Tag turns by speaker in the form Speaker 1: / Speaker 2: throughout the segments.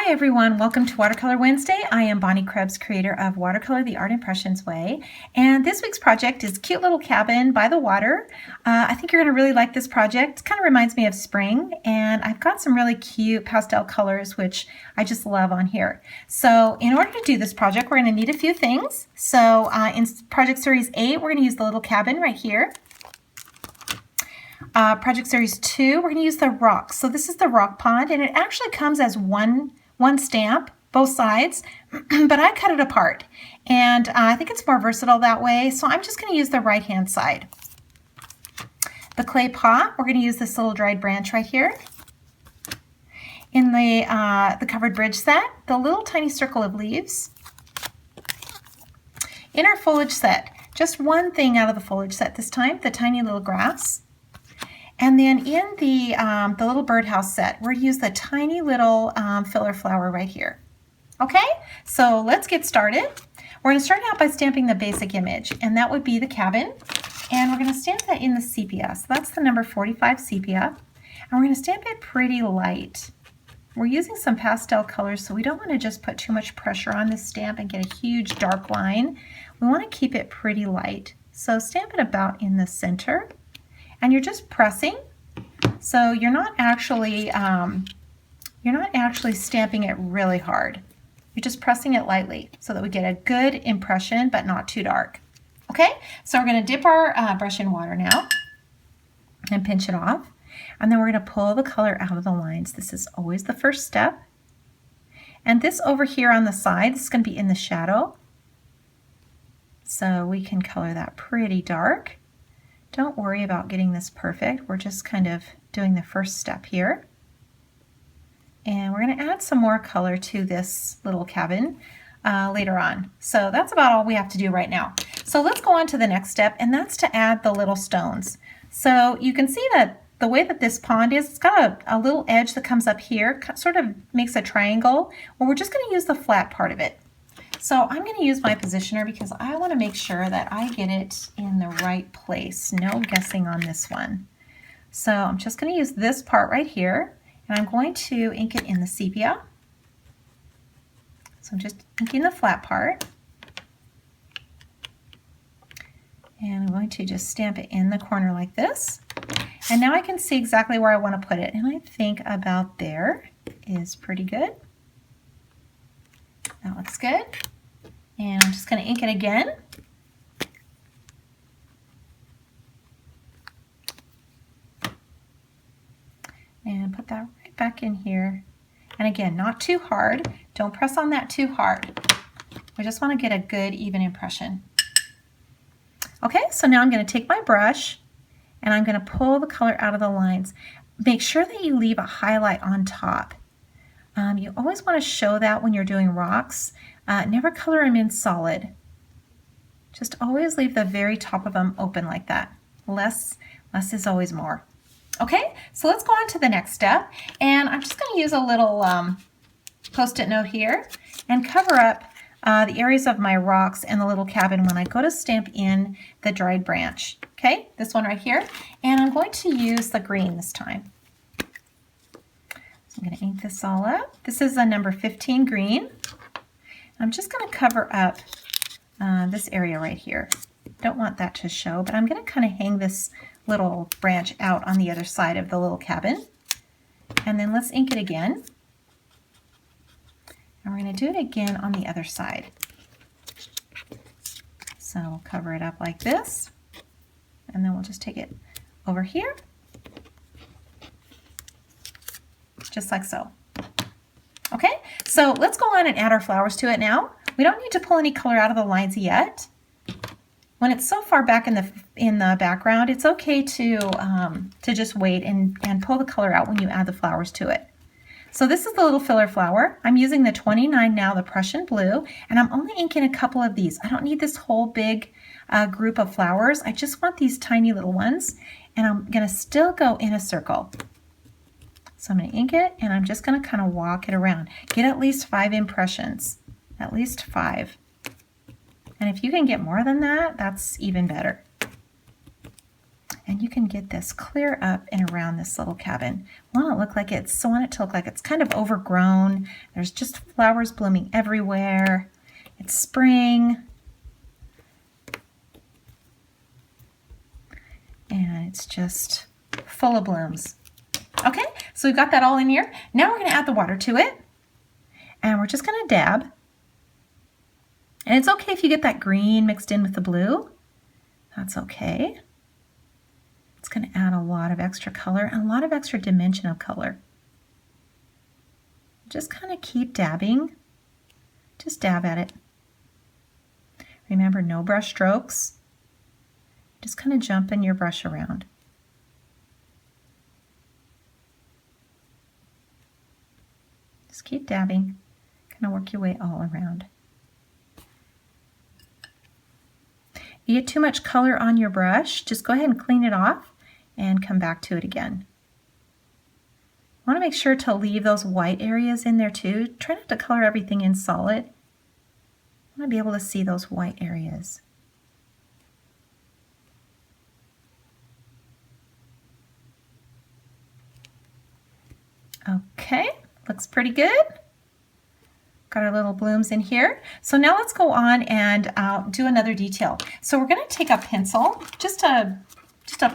Speaker 1: Hi everyone, welcome to Watercolor Wednesday. I am Bonnie Krebs, creator of Watercolor the Art Impressions Way, and this week's project is Cute Little Cabin by the Water. I think you're going to really like this project. It kind of reminds me of spring, and I've got some really cute pastel colors which I just love on here. So in order to do this project, we're going to need a few things. So in Project Series 8, we're going to use the little cabin right here. Project Series 2, we're going to use the rocks. So this is the rock pond, and it actually comes as one stamp, both sides, but I cut it apart. And I think it's more versatile that way, so I'm just going to use the right-hand side. The clay pot, we're going to use this little dried branch right here. In the covered bridge set, the little tiny circle of leaves. In our foliage set, just one thing out of the foliage set this time, the tiny little grass. And then in the little birdhouse set, we're going to use the tiny little filler flower right here. Okay, so let's get started. We're going to start out by stamping the basic image, and that would be the cabin. And we're going to stamp that in the sepia. So that's the number 45 sepia. And we're going to stamp it pretty light. We're using some pastel colors, so we don't want to just put too much pressure on this stamp and get a huge dark line. We want to keep it pretty light. So stamp it about in the center. And you're just pressing, so you're not actually stamping it really hard. You're just pressing it lightly so that we get a good impression, but not too dark. Okay, so we're going to dip our brush in water now and pinch it off, and then we're going to pull the color out of the lines. This is always the first step. And this over here on the side, this is going to be in the shadow, so we can color that pretty dark. Don't worry about getting this perfect. We're just kind of doing the first step here. And we're going to add some more color to this little cabin later on. So that's about all we have to do right now. So let's go on to the next step, and that's to add the little stones. So you can see that the way that this pond is, it's got a little edge that comes up here, sort of makes a triangle. Well, we're just going to use the flat part of it. So I'm going to use my positioner because I want to make sure that I get it in the right place. No guessing on this one. So I'm just going to use this part right here, and I'm going to ink it in the sepia. So I'm just inking the flat part. And I'm going to just stamp it in the corner like this. And now I can see exactly where I want to put it. And I think about there is pretty good. That looks good. And I'm just going to ink it again. And put that right back in here. And again, not too hard. Don't press on that too hard. We just want to get a good, even impression. Okay, so now I'm going to take my brush and I'm going to pull the color out of the lines. Make sure that you leave a highlight on top. You always want to show that when you're doing rocks. Never color them in solid. Just always leave the very top of them open like that. Less is always more. Okay, so let's go on to the next step. And I'm just going to use a little post-it note here and cover up the areas of my rocks and the little cabin when I go to stamp in the dried branch. Okay, this one right here. And I'm going to use the green this time. I'm going to ink this all up. This is a number 15 green. I'm just going to cover up this area right here. Don't want that to show, but I'm going to kind of hang this little branch out on the other side of the little cabin. And then let's ink it again. And we're going to do it again on the other side. So we'll cover it up like this. And then we'll just take it over here. Just like so. Okay, so let's go on and add our flowers to it now. We don't need to pull any color out of the lines yet. When it's so far back in the background, it's okay to just wait and pull the color out when you add the flowers to it. So this is the little filler flower. I'm using the 29 now, the Prussian blue, and I'm only inking a couple of these. I don't need this whole big group of flowers. I just want these tiny little ones, and I'm going to still go in a circle. So I'm going to ink it, and I'm just going to kind of walk it around. Get at least 5 impressions, at least 5. And if you can get more than that, that's even better. And you can get this clear up and around this little cabin. I want it to look like it's kind of overgrown. There's just flowers blooming everywhere. It's spring. And it's just full of blooms. Okay, so we've got that all in here. Now we're going to add the water to it. And we're just going to dab. And it's okay if you get that green mixed in with the blue. That's okay. It's going to add a lot of extra color and a lot of extra dimension of color. Just kind of keep dabbing. Just dab at it. Remember, no brush strokes. Just kind of jumping your brush around. Just keep dabbing. Kind of work your way all around. You get too much color on your brush, just go ahead and clean it off and come back to it again. I want to make sure to leave those white areas in there too. Try not to color everything in solid. I want to be able to see those white areas. Okay, looks pretty good. Got our little blooms in here. So now let's go on and do another detail. So we're going to take a pencil, just a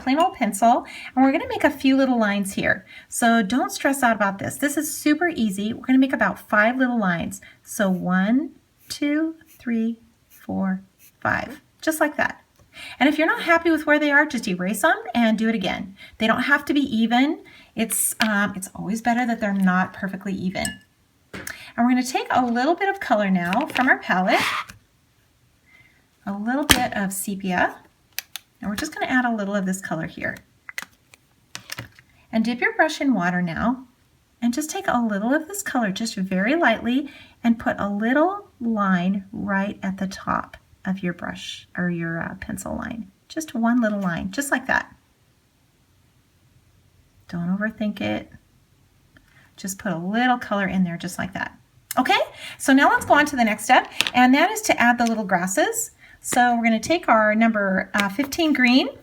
Speaker 1: plain old pencil, and we're going to make a few little lines here. So don't stress out about this. This is super easy. We're going to make about 5 little lines. So 1, 2, 3, 4, 5, just like that. And if you're not happy with where they are, just erase them and do it again. They don't have to be even. It's always better that they're not perfectly even. And we're going to take a little bit of color now from our palette, a little bit of sepia, and we're just going to add a little of this color here. And dip your brush in water now, and just take a little of this color, just very lightly, and put a little line right at the top of your brush, or your pencil line. Just one little line, just like that. Don't overthink it. Just put a little color in there, just like that. Okay, so now let's go on to the next step, and that is to add the little grasses. So we're going to take our number 15 green, and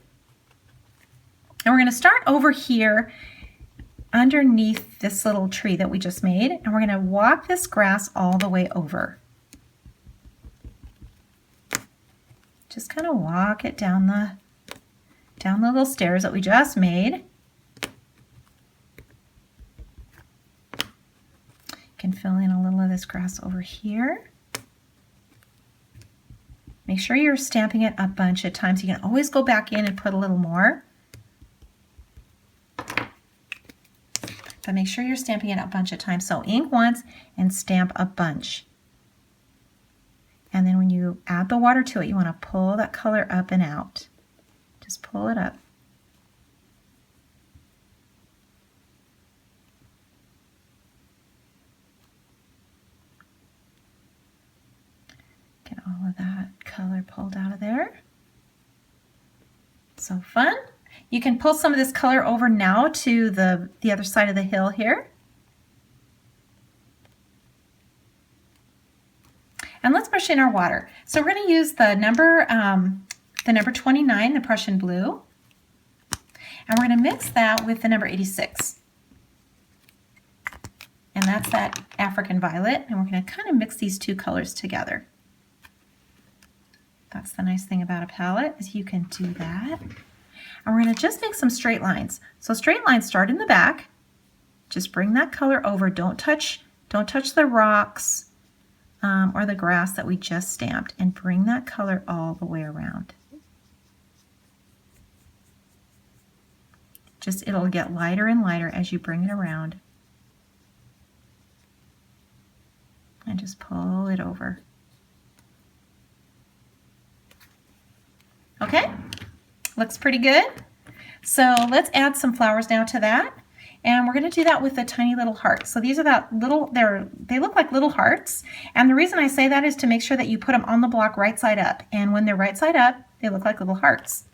Speaker 1: we're going to start over here underneath this little tree that we just made, and we're going to walk this grass all the way over. Just kind of walk it down the little stairs that we just made. Can fill in a little of this grass over here. Make sure you're stamping it a bunch of times. You can always go back in and put a little more. But make sure you're stamping it a bunch of times. So ink once and stamp a bunch. And then when you add the water to it, you want to pull that color up and out. Just pull it up. Get all of that color pulled out of there. So fun. You can pull some of this color over now to the other side of the hill here. And let's brush in our water. So we're going to use the number 29, the Prussian blue. And we're going to mix that with the number 86. And that's that African violet. And we're going to kind of mix these two colors together. That's the nice thing about a palette, is you can do that. And we're going to just make some straight lines. So straight lines start in the back. Just bring that color over. Don't touch the rocks or the grass that we just stamped, and bring that color all the way around. Just, it'll get lighter and lighter as you bring it around. And just pull it over. Okay, looks pretty good. So let's add some flowers now to that. And we're going to do that with a tiny little heart. So these are that little, they look like little hearts. And the reason I say that is to make sure that you put them on the block right side up. And when they're right side up, they look like little hearts.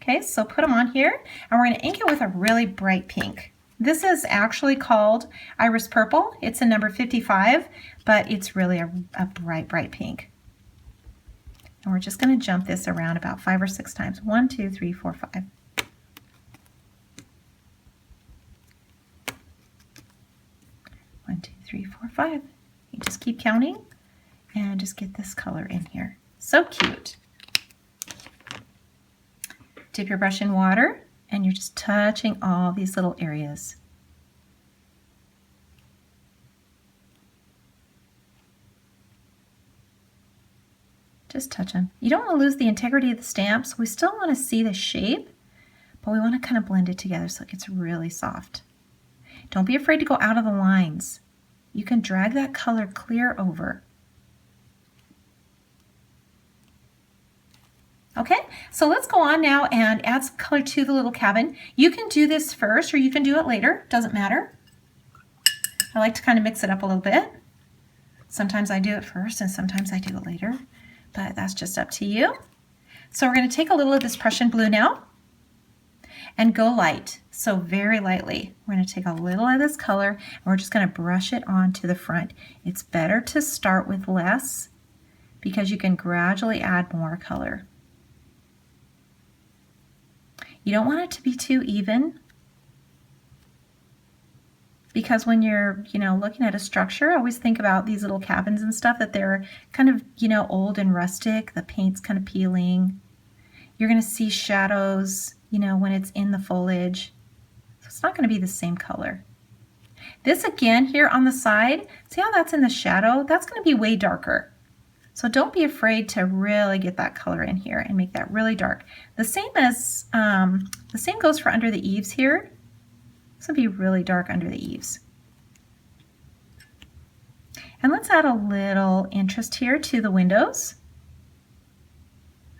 Speaker 1: Okay, so put them on here. And we're going to ink it with a really bright pink. This is actually called Iris Purple. It's a number 55, but it's really a bright, bright pink. And we're just going to jump this around about 5 or 6 times. 1, 2, 3, 4, 5. 1, 2, 3, 4, 5. You just keep counting and just get this color in here. So cute. Dip your brush in water and you're just touching all these little areas. Just touch them. You don't want to lose the integrity of the stamps. We still want to see the shape, but we want to kind of blend it together so it gets really soft. Don't be afraid to go out of the lines. You can drag that color clear over. Okay, so let's go on now and add some color to the little cabin. You can do this first or you can do it later, doesn't matter. I like to kind of mix it up a little bit. Sometimes I do it first and sometimes I do it later, but that's just up to you. So we're going to take a little of this Prussian blue now and go light, so very lightly. We're going to take a little of this color and we're just going to brush it onto the front. It's better to start with less because you can gradually add more color. You don't want it to be too even because when you're, looking at a structure, always think about these little cabins and stuff that they're kind of, old and rustic. The paint's kind of peeling. You're going to see shadows, when it's in the foliage. So it's not going to be the same color. This again here on the side, see how that's in the shadow? That's going to be way darker. So don't be afraid to really get that color in here and make that really dark. The same goes for under the eaves here. This will be really dark under the eaves. And let's add a little interest here to the windows.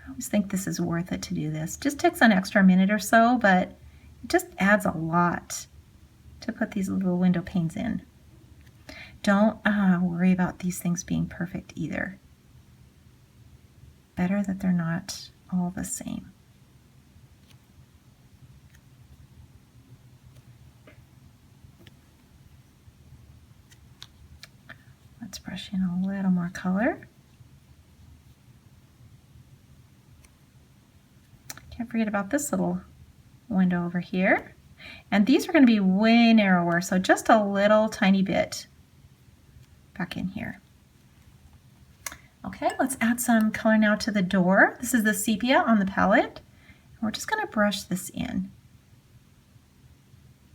Speaker 1: I always think this is worth it to do this. Just takes an extra minute or so, but it just adds a lot to put these little window panes in. Don't worry about these things being perfect either. Better that they're not all the same. Let's brush in a little more color. Can't forget about this little window over here. And these are going to be way narrower, so just a little tiny bit back in here. Okay, let's add some color now to the door. This is the sepia on the palette. We're just going to brush this in,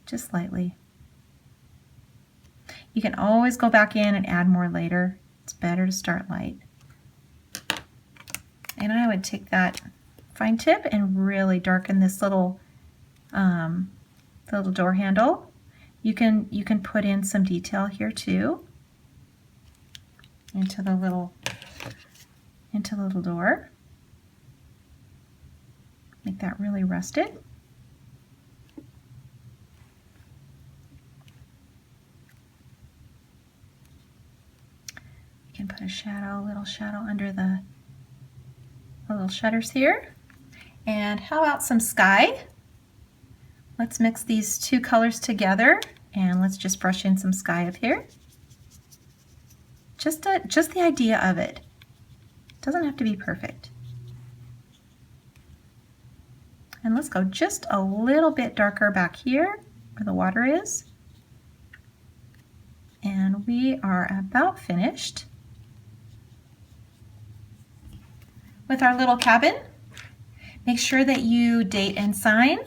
Speaker 1: just lightly. You can always go back in and add more later. It's better to start light. And I would take that fine tip and really darken this little door handle. You can put in some detail here too into the little door. Make that really rusted. You can put a little shadow under the little shutters here. And how about some sky? Let's mix these two colors together and let's just brush in some sky up here. Just the idea of it. Doesn't have to be perfect. And let's go just a little bit darker back here where the water is. And we are about finished with our little cabin. Make sure that you date and sign.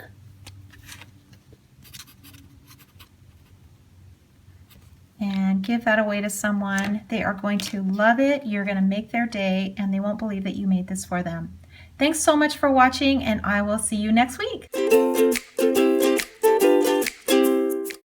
Speaker 1: And give that away to someone. They are going to love it. You're going to make their day and they won't believe that you made this for them. Thanks so much for watching and I will see you next week.